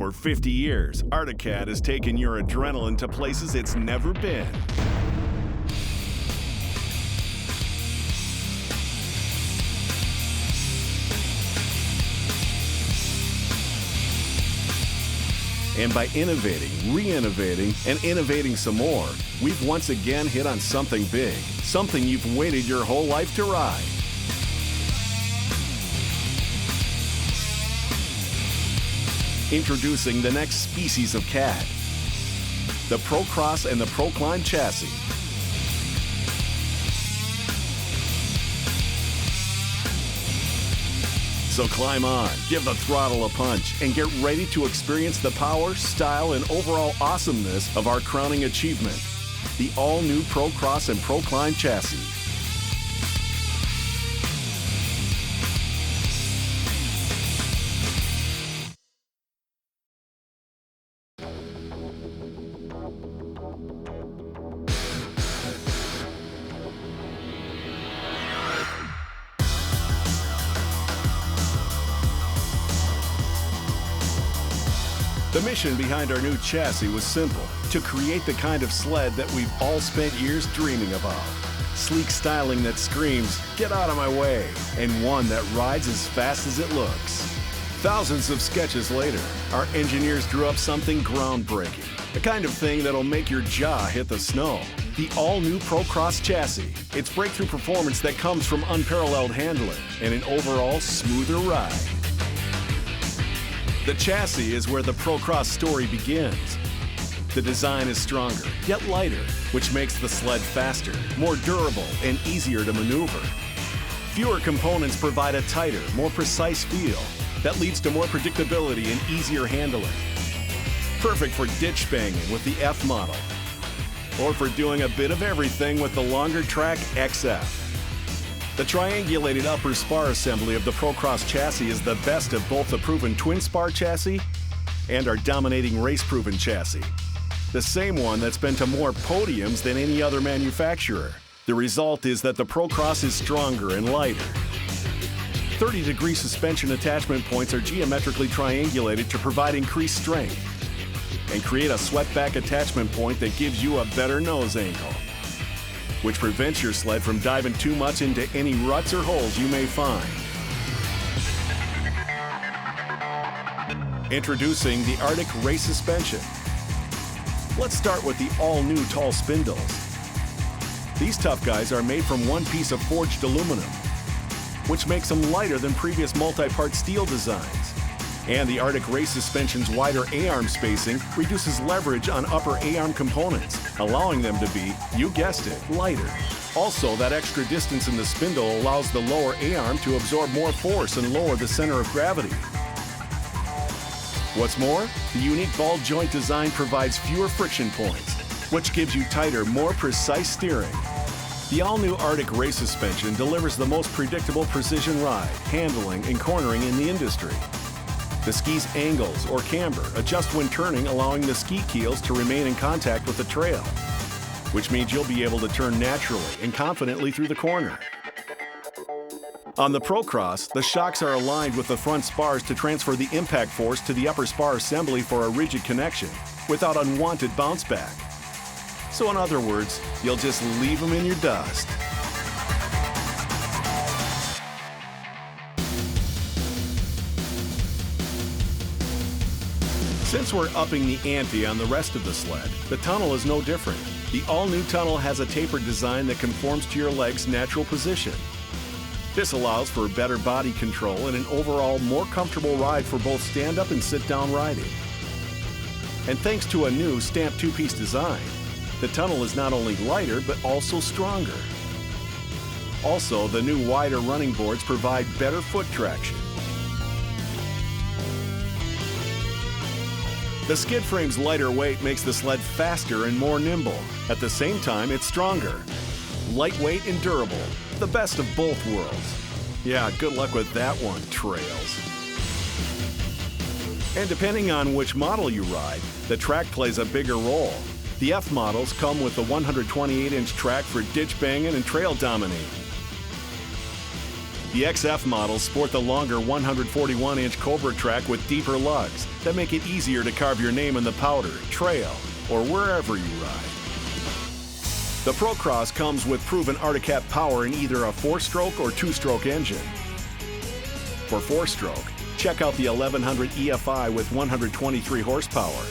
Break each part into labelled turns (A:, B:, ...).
A: For 50 years, Arctic has taken your adrenaline to places it's never been. And by innovating, re-innovating, and innovating some more, we've once again hit on something big, something you've waited your whole life to ride. Introducing the next species of CAT, the Procross and the Proclimb chassis. So climb on, give the throttle a punch, and get ready to experience the power, style, and overall awesomeness of our crowning achievement, the all-new Procross and Proclimb chassis. The mission behind our new chassis was simple: to create the kind of sled that we've all spent years dreaming about. Sleek styling that screams, "Get out of my way," and one that rides as fast as it looks. Thousands of sketches later, our engineers drew up something groundbreaking, the kind of thing that'll make your jaw hit the snow. The all-new Procross chassis. Its breakthrough performance that comes from unparalleled handling and an overall smoother ride. The chassis is where the Procross story begins. The design is stronger, yet lighter, which makes the sled faster, more durable, and easier to maneuver. Fewer components provide a tighter, more precise feel that leads to more predictability and easier handling. Perfect for ditch banging with the F model, or for doing a bit of everything with the longer track XF. The triangulated upper spar assembly of the Procross chassis is the best of both the proven twin spar chassis and our dominating race-proven chassis. The same one that's been to more podiums than any other manufacturer. The result is that the Procross is stronger and lighter. 30-degree suspension attachment points are geometrically triangulated to provide increased strength and create a swept-back attachment point that gives you a better nose angle, which prevents your sled from diving too much into any ruts or holes you may find. Introducing the Arctic Race Suspension. Let's start with the all-new tall spindles. These tough guys are made from one piece of forged aluminum, which makes them lighter than previous multi-part steel designs. And the Arctic Race Suspension's wider A-arm spacing reduces leverage on upper A-arm components, allowing them to be, you guessed it, lighter. Also, that extra distance in the spindle allows the lower A-arm to absorb more force and lower the center of gravity. What's more, the unique ball joint design provides fewer friction points, which gives you tighter, more precise steering. The all-new Arctic Race Suspension delivers the most predictable precision ride, handling, and cornering in the industry. The ski's angles, or camber, adjust when turning, allowing the ski keels to remain in contact with the trail, which means you'll be able to turn naturally and confidently through the corner. On the Procross, the shocks are aligned with the front spars to transfer the impact force to the upper spar assembly for a rigid connection without unwanted bounce back. So in other words, you'll just leave them in your dust. Since we're upping the ante on the rest of the sled, the tunnel is no different. The all-new tunnel has a tapered design that conforms to your leg's natural position. This allows for better body control and an overall more comfortable ride for both stand-up and sit-down riding. And thanks to a new stamped two-piece design, the tunnel is not only lighter but also stronger. Also, the new wider running boards provide better foot traction. The skid frame's lighter weight makes the sled faster and more nimble. At the same time, it's stronger. Lightweight and durable, the best of both worlds. Yeah, good luck with that one, trails. And depending on which model you ride, the track plays a bigger role. The F models come with the 128-inch track for ditch banging and trail dominating. The XF models sport the longer 141-inch Cobra track with deeper lugs that make it easier to carve your name in the powder, trail, or wherever you ride. The Procross comes with proven Arctic Cat power in either a 4-stroke or 2-stroke engine. For 4-stroke, check out the 1100 EFI with 123 horsepower.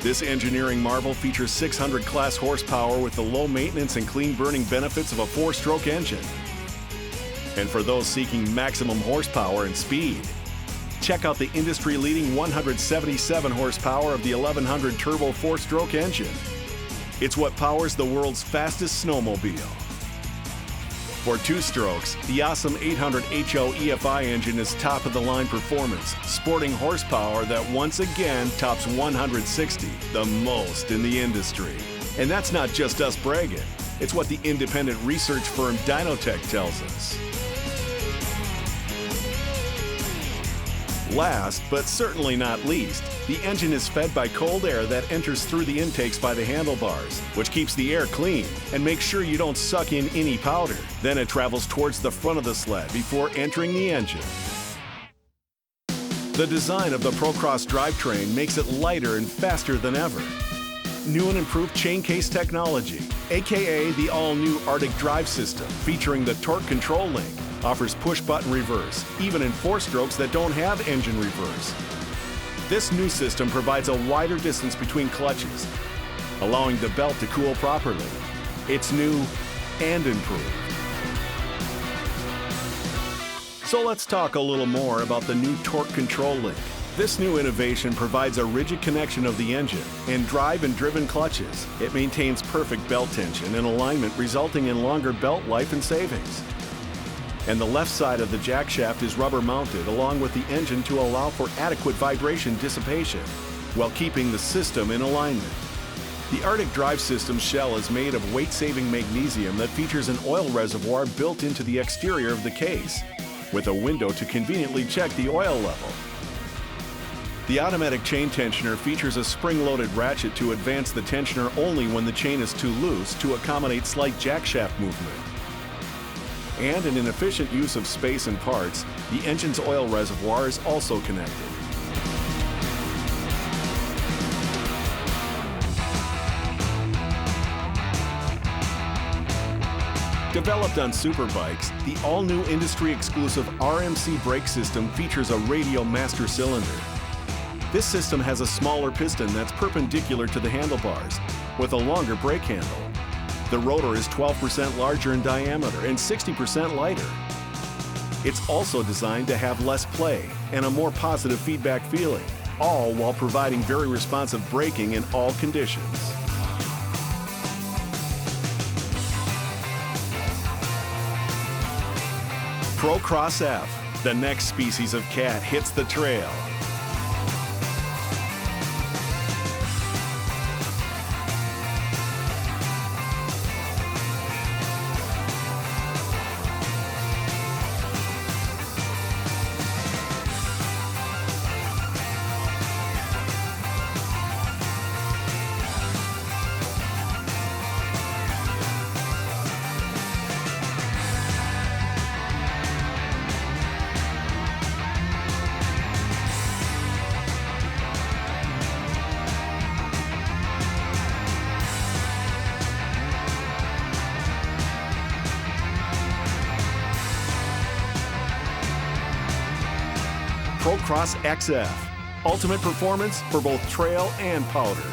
A: This engineering marvel features 600 class horsepower with the low maintenance and clean burning benefits of a 4-stroke engine. And for those seeking maximum horsepower and speed, check out the industry-leading 177 horsepower of the 1100 turbo 4-stroke engine. It's what powers the world's fastest snowmobile. For 2 strokes, the awesome 800 HO EFI engine is top-of-the-line performance, sporting horsepower that once again tops 160, the most in the industry. And that's not just us bragging. It's what the independent research firm Dynotech tells us. Last, but certainly not least, the engine is fed by cold air that enters through the intakes by the handlebars, which keeps the air clean and makes sure you don't suck in any powder. Then it travels towards the front of the sled before entering the engine. The design of the Procross drivetrain makes it lighter and faster than ever. New and improved chain case technology, aka the all-new Arctic Drive System, featuring the Torque Control Link, offers push-button reverse, even in 4 strokes that don't have engine reverse. This new system provides a wider distance between clutches, allowing the belt to cool properly. It's new and improved. So let's talk a little more about the new Torque Control Link. This new innovation provides a rigid connection of the engine and drive and driven clutches. It maintains perfect belt tension and alignment, resulting in longer belt life and savings. And the left side of the jack shaft is rubber mounted along with the engine to allow for adequate vibration dissipation while keeping the system in alignment. The Arctic Drive System shell is made of weight-saving magnesium that features an oil reservoir built into the exterior of the case, with a window to conveniently check the oil level. The automatic chain tensioner features a spring-loaded ratchet to advance the tensioner only when the chain is too loose to accommodate slight jack shaft movement. And in an efficient use of space and parts, the engine's oil reservoir is also connected. Developed on superbikes, the all-new industry-exclusive RMC brake system features a radial master cylinder. This system has a smaller piston that's perpendicular to the handlebars, with a longer brake handle. The rotor is 12% larger in diameter and 60% lighter. It's also designed to have less play and a more positive feedback feeling, all while providing very responsive braking in all conditions. Procross F, the next species of cat, hits the trail. Procross XF, ultimate performance for both trail and powder.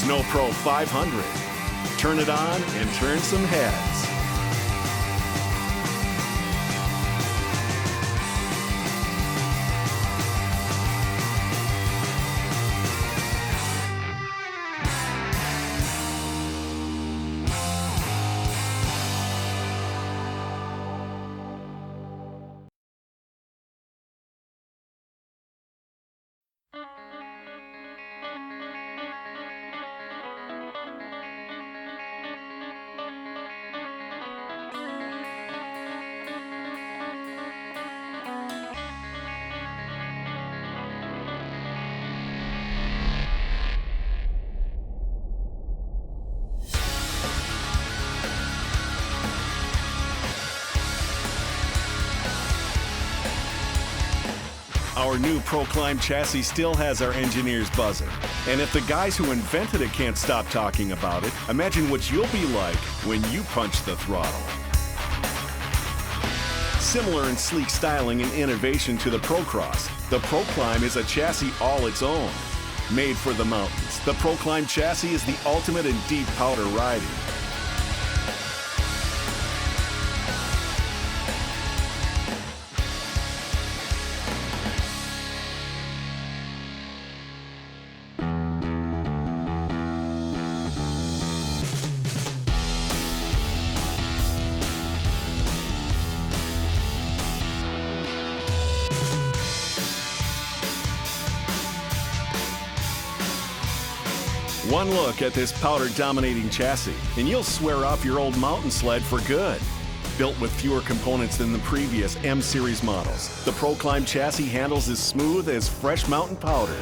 A: Snow Pro 500. Turn it on and turn some heads. Our new ProClimb chassis still has our engineers buzzing. And if the guys who invented it can't stop talking about it, imagine what you'll be like when you punch the throttle. Similar in sleek styling and innovation to the Procross, the ProClimb is a chassis all its own. Made for the mountains, the ProClimb chassis is the ultimate in deep powder riding. One look at this powder-dominating chassis, and you'll swear off your old mountain sled for good. Built with fewer components than the previous M-Series models, the ProClimb chassis handles as smooth as fresh mountain powder.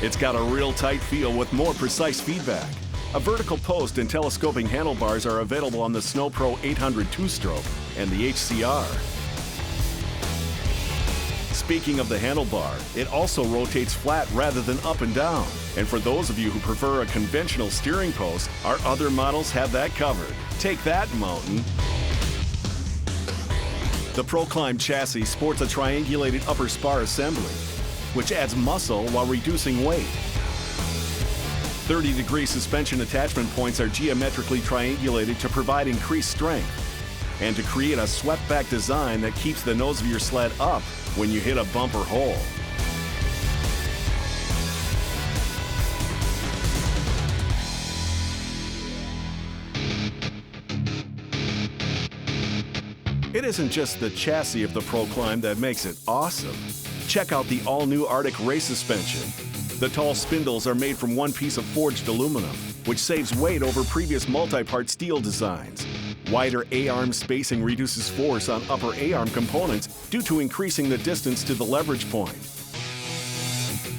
A: It's got a real tight feel with more precise feedback. A vertical post and telescoping handlebars are available on the Snow Pro 800 two-stroke and the HCR. Speaking of the handlebar, it also rotates flat rather than up and down. And for those of you who prefer a conventional steering post, our other models have that covered. Take that, mountain. The ProClimb chassis sports a triangulated upper spar assembly, which adds muscle while reducing weight. 30-degree suspension attachment points are geometrically triangulated to provide increased strength and to create a swept-back design that keeps the nose of your sled up when you hit a bump or hole. It isn't just the chassis of the ProClimb that makes it awesome. Check out the all-new Arctic race suspension. The tall spindles are made from one piece of forged aluminum, which saves weight over previous multi-part steel designs. Wider A-arm spacing reduces force on upper A-arm components due to increasing the distance to the leverage point.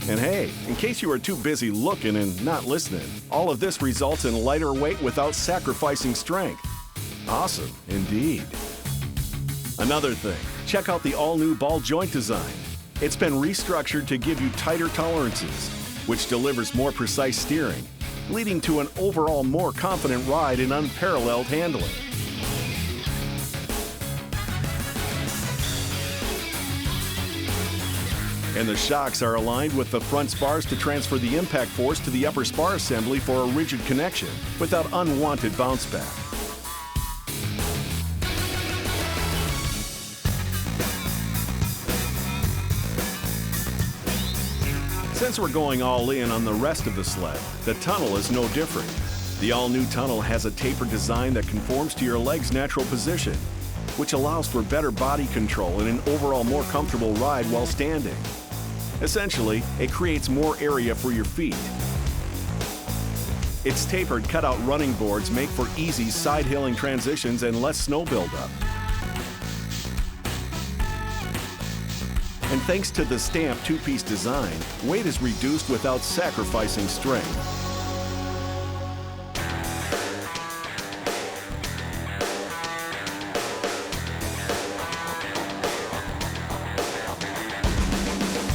A: And hey, in case you are too busy looking and not listening, all of this results in lighter weight without sacrificing strength. Awesome, indeed. Another thing, check out the all-new ball joint design. It's been restructured to give you tighter tolerances, which delivers more precise steering, leading to an overall more confident ride and unparalleled handling. And the shocks are aligned with the front spars to transfer the impact force to the upper spar assembly for a rigid connection without unwanted bounce back. Since we're going all in on the rest of the sled, the tunnel is no different. The all-new tunnel has a tapered design that conforms to your leg's natural position, which allows for better body control and an overall more comfortable ride while standing. Essentially, it creates more area for your feet. Its tapered cutout running boards make for easy side-hilling transitions and less snow buildup. And thanks to the stamped two-piece design, weight is reduced without sacrificing strength.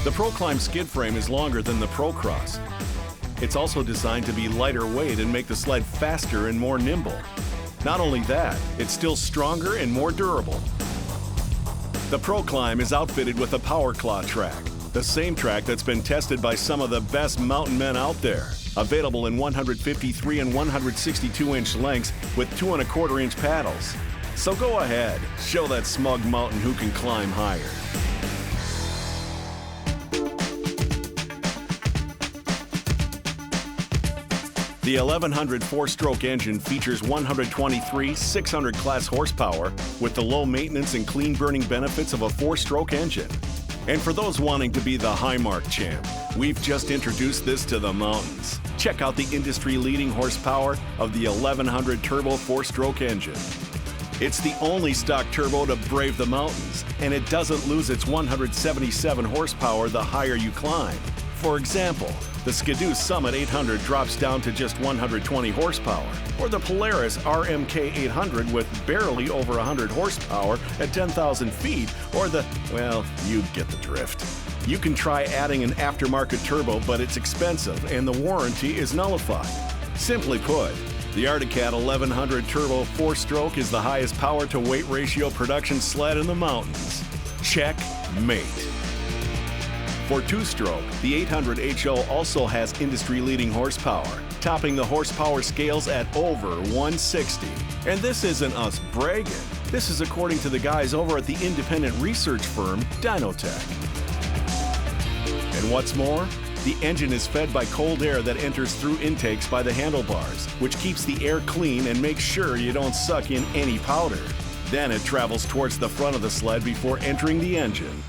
A: The ProClimb skid frame is longer than the Procross. It's also designed to be lighter weight and make the sled faster and more nimble. Not only that, it's still stronger and more durable. The ProClimb is outfitted with a Power Claw track, the same track that's been tested by some of the best mountain men out there. Available in 153 and 162-inch lengths with 2 1/4-inch paddles. So go ahead, show that smug mountain who can climb higher. The 1100 4-stroke engine features 123 600 class horsepower with the low maintenance and clean burning benefits of a 4-stroke engine. And for those wanting to be the Highmark champ, we've just introduced this to the mountains. Check out the industry-leading horsepower of the 1100 turbo 4-stroke engine. It's the only stock turbo to brave the mountains, and it doesn't lose its 177 horsepower the higher you climb. For example, the Ski-Doo Summit 800 drops down to just 120 horsepower, or the Polaris RMK 800 with barely over 100 horsepower at 10,000 feet, or the, well, you get the drift. You can try adding an aftermarket turbo, but it's expensive and the warranty is nullified. Simply put, the Arctic Cat 1100 Turbo 4-stroke is the highest power-to-weight ratio production sled in the mountains. Checkmate. For 2-stroke, the 800 HO also has industry-leading horsepower, topping the horsepower scales at over 160. And this isn't us bragging. This is according to the guys over at the independent research firm Dynotech. And what's more, the engine is fed by cold air that enters through intakes by the handlebars, which keeps the air clean and makes sure you don't suck in any powder. Then it travels towards the front of the sled before entering the engine.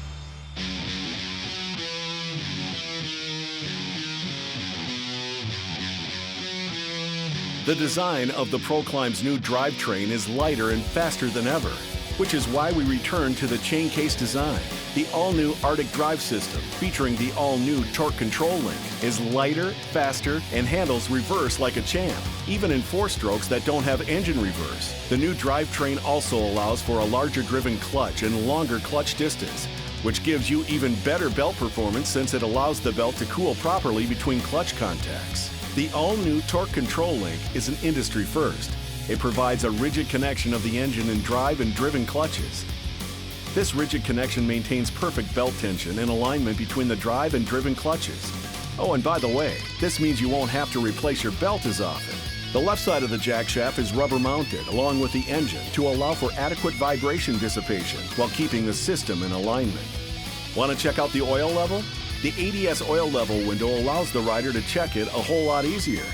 A: The design of the ProClimb's new drivetrain is lighter and faster than ever, which is why we return to the chain case design. The all-new Arctic Drive System, featuring the all-new Torque Control Link, is lighter, faster, and handles reverse like a champ, even in 4-strokes that don't have engine reverse. The new drivetrain also allows for a larger driven clutch and longer clutch distance, which gives you even better belt performance since it allows the belt to cool properly between clutch contacts. The all-new Torque Control Link is an industry first. It provides a rigid connection of the engine in drive and driven clutches. This rigid connection maintains perfect belt tension and alignment between the drive and driven clutches. Oh, and by the way, this means you won't have to replace your belt as often. The left side of the jack shaft is rubber mounted along with the engine to allow for adequate vibration dissipation while keeping the system in alignment. Want to check out the oil level? The ADS oil level window allows the rider to check it a whole lot easier.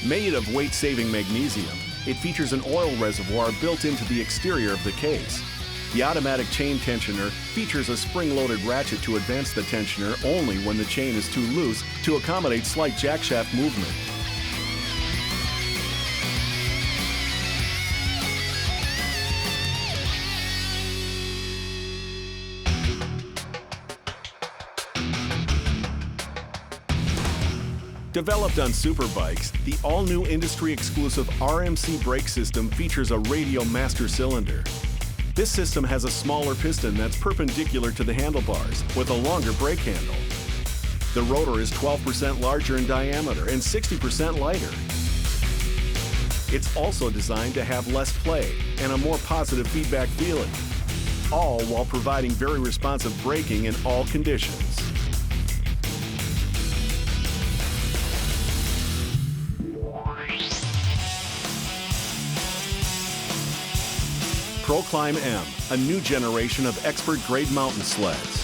A: Made of weight-saving magnesium, it features an oil reservoir built into the exterior of the case. The automatic chain tensioner features a spring-loaded ratchet to advance the tensioner only when the chain is too loose to accommodate slight jackshaft movement. Developed on superbikes, the all-new industry-exclusive RMC brake system features a radial master cylinder. This system has a smaller piston that's perpendicular to the handlebars with a longer brake handle. The rotor is 12% larger in diameter and 60% lighter. It's also designed to have less play and a more positive feedback feeling, all while providing very responsive braking in all conditions. ProClimb M, a new generation of expert-grade mountain sleds.